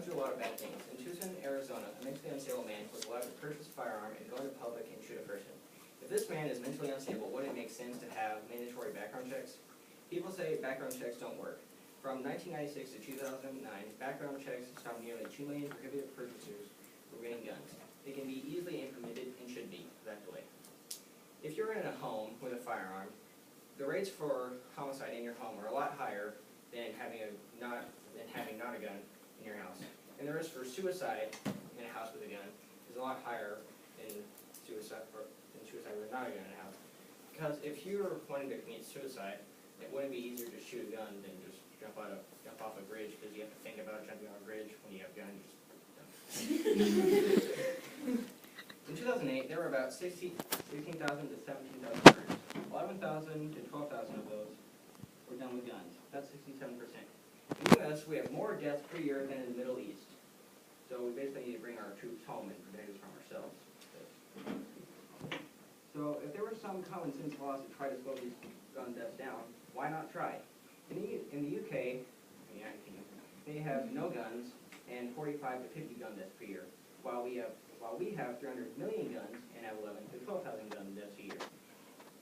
guns do a lot of bad things. In Tucson, Arizona, a mentally unstable man was allowed to purchase a firearm and go into public and shoot a person. If this man is mentally unstable, wouldn't it make sense to have mandatory background checks? People say background checks don't work. From 1996 to 2009, background checks found nearly 2 million prohibited purchasers were getting guns. They can be easily implemented and should be that way. If you're in a home with a firearm, the rates for homicide in your home are a lot higher than having not a gun in your house. And the risk for suicide in a house with a gun is a lot higher than suicide with not a gun in a house. Because if you're wanting to commit suicide, it wouldn't be easier to shoot a gun than just jump off a bridge, because you have to think about jumping off a bridge when you have guns. In 2008, there were about 16,000 to 17,000 murders. 11,000 to 12,000 of those were done with guns. That's 67%. In the U.S., we have more deaths per year than in the Middle East. So we basically need to bring our troops home and protect us from ourselves. So if there were some common sense laws to try to slow these gun deaths down, why not try? In the UK, they have no guns and 45 to 50 gun deaths per year, while we have 300 million guns and have 11 to 12,000 gun deaths a year.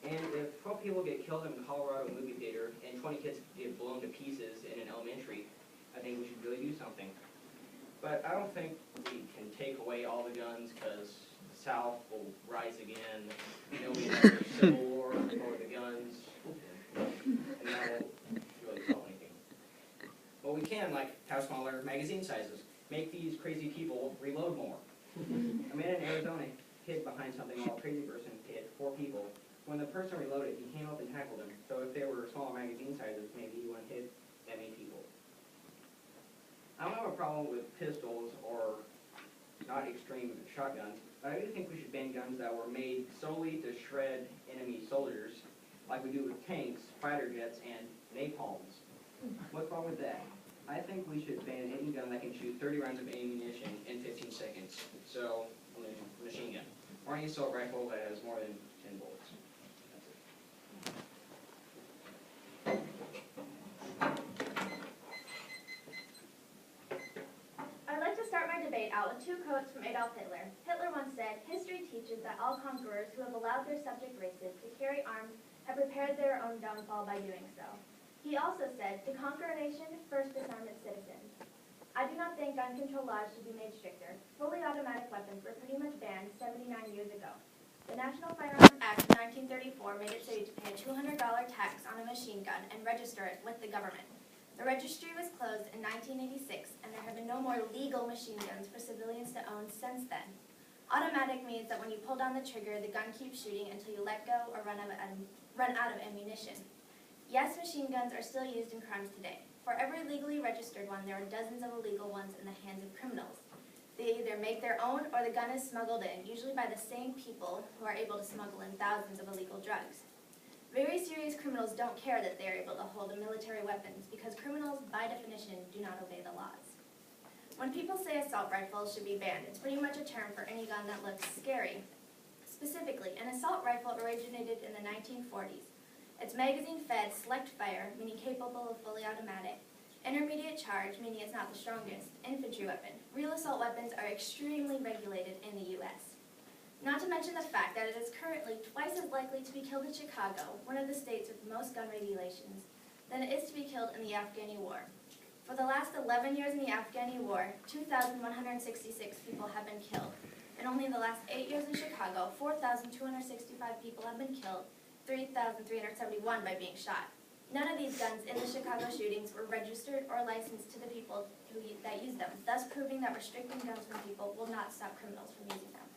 And if 12 people get killed in a Colorado movie theater and 20 kids get blown to pieces in an elementary, I think we should really do something. But I don't think we can take away all the guns, because the South will rise again. There'll be another civil war over the guns, and that won't really solve anything. But we can, like, have smaller magazine sizes. Make these crazy people reload more. A man in Arizona hid behind something while a crazy person hit 4 people. When the person reloaded, he came up and tackled him. So if there were smaller magazine sizes, maybe he wouldn't hit that many people. I don't have a problem with pistols or not extreme shotguns, but I do think we should ban guns that were made solely to shred enemy soldiers, like we do with tanks, fighter jets, and napalms. What's wrong with that? I think we should ban any gun that can shoot 30 rounds of ammunition in 15 seconds. So, a machine gun. Or any assault rifle that has more than 10 bullets. I'd like to start my debate out with 2 quotes from Adolf Hitler. Hitler once said, "History teaches that all conquerors who have allowed their subject races to carry arms have prepared their own downfall by doing so." He also said, "To conquer a nation, first disarm its citizens." I do not think gun control laws should be made stricter. Fully automatic weapons were pretty much banned 79 years ago. The National Firearms Act of 1934 made it so you had to pay a $200 tax on a machine gun and register it with the government. The registry was closed in 1986, and there have been no more legal machine guns for civilians to own since then. Automatic means that when you pull down the trigger, the gun keeps shooting until you let go or run out of ammunition. Yes, machine guns are still used in crimes today. For every legally registered one, there are dozens of illegal ones in the hands of criminals. They either make their own or the gun is smuggled in, usually by the same people who are able to smuggle in thousands of illegal drugs. Very serious criminals don't care that they are able to hold military weapons, because criminals, by definition, do not obey the laws. When people say assault rifles should be banned, it's pretty much a term for any gun that looks scary. Specifically, an assault rifle originated in the 1940s. It's magazine-fed, select fire, meaning capable of fully automatic. Intermediate charge, meaning it's not the strongest. Infantry weapon. Real assault weapons are extremely regulated in the U.S. Not to mention the fact that it is currently twice as likely to be killed in Chicago, one of the states with the most gun regulations, than it is to be killed in the Afghani war. For the last 11 years in the Afghani war, 2,166 people have been killed. And only in the last 8 years in Chicago, 4,265 people have been killed, 3,371 by being shot. None of these guns in the Chicago shootings were registered or licensed to the people that use them, thus proving that restricting guns from people will not stop criminals from using them.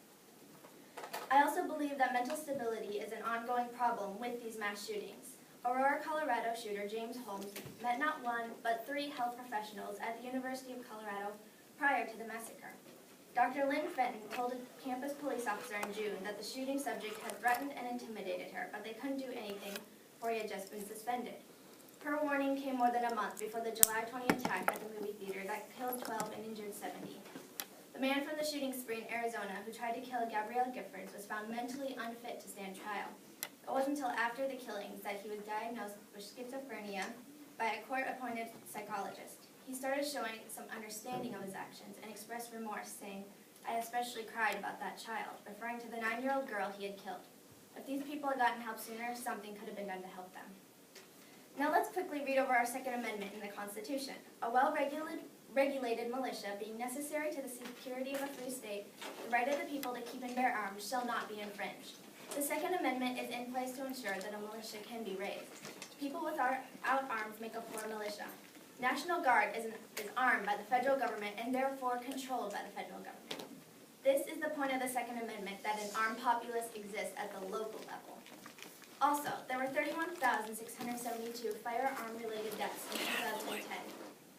I also believe that mental stability is an ongoing problem with these mass shootings. Aurora, Colorado shooter James Holmes met not 1, but 3 health professionals at the University of Colorado prior to the massacre. Dr. Lynn Fenton told a campus police officer in June that the shooting subject had threatened and intimidated her, but they couldn't do anything, for he had just been suspended. Her warning came more than a month before the July 20 attack at the movie theater that killed 12 and injured 70. The man from the shooting spree in Arizona who tried to kill Gabrielle Giffords was found mentally unfit to stand trial. It wasn't until after the killings that he was diagnosed with schizophrenia by a court-appointed psychologist. he started showing some understanding of his actions and expressed remorse, saying, "I especially cried about that child," referring to the 9-year-old girl he had killed. If these people had gotten help sooner, something could have been done to help them. Now let's quickly read over our Second Amendment in the Constitution. A well-regulated militia being necessary to the security of a free state, the right of the people to keep and bear arms shall not be infringed. The Second Amendment is in place to ensure that a militia can be raised. People without arms make up for a militia. National Guard is armed by the federal government and therefore controlled by the federal government. This is the point of the Second Amendment, that an armed populace exists at the local level. Also, there were 31,672 firearm-related deaths in 2010.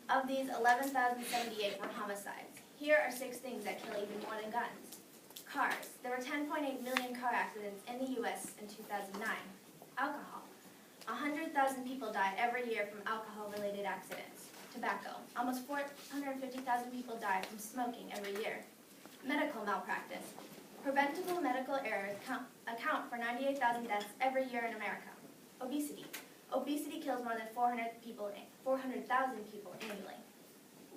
Of these, 11,078 were homicides. Here are 6 things that kill even more than guns. Cars. There were 10.8 million car accidents in the U.S. in 2009. Alcohol. 100,000 people die every year from alcohol-related accidents. Tobacco. Almost 450,000 people die from smoking every year. Medical malpractice. Preventable medical errors account for 98,000 deaths every year in America. Obesity. Obesity kills more than 400,000 people annually.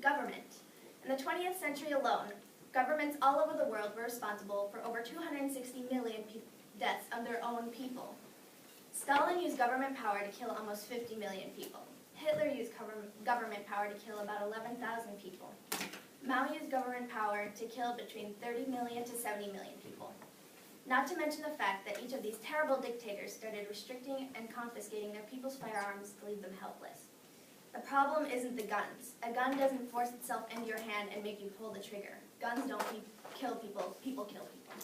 Government. In the 20th century alone, governments all over the world were responsible for over 260 million deaths of their own people. Stalin used government power to kill almost 50 million people. Hitler used government power to kill about 11,000 people. Mao used government power to kill between 30 million to 70 million people. Not to mention the fact that each of these terrible dictators started restricting and confiscating their people's firearms to leave them helpless. The problem isn't the guns. A gun doesn't force itself into your hand and make you pull the trigger. Guns don't kill people, people kill people.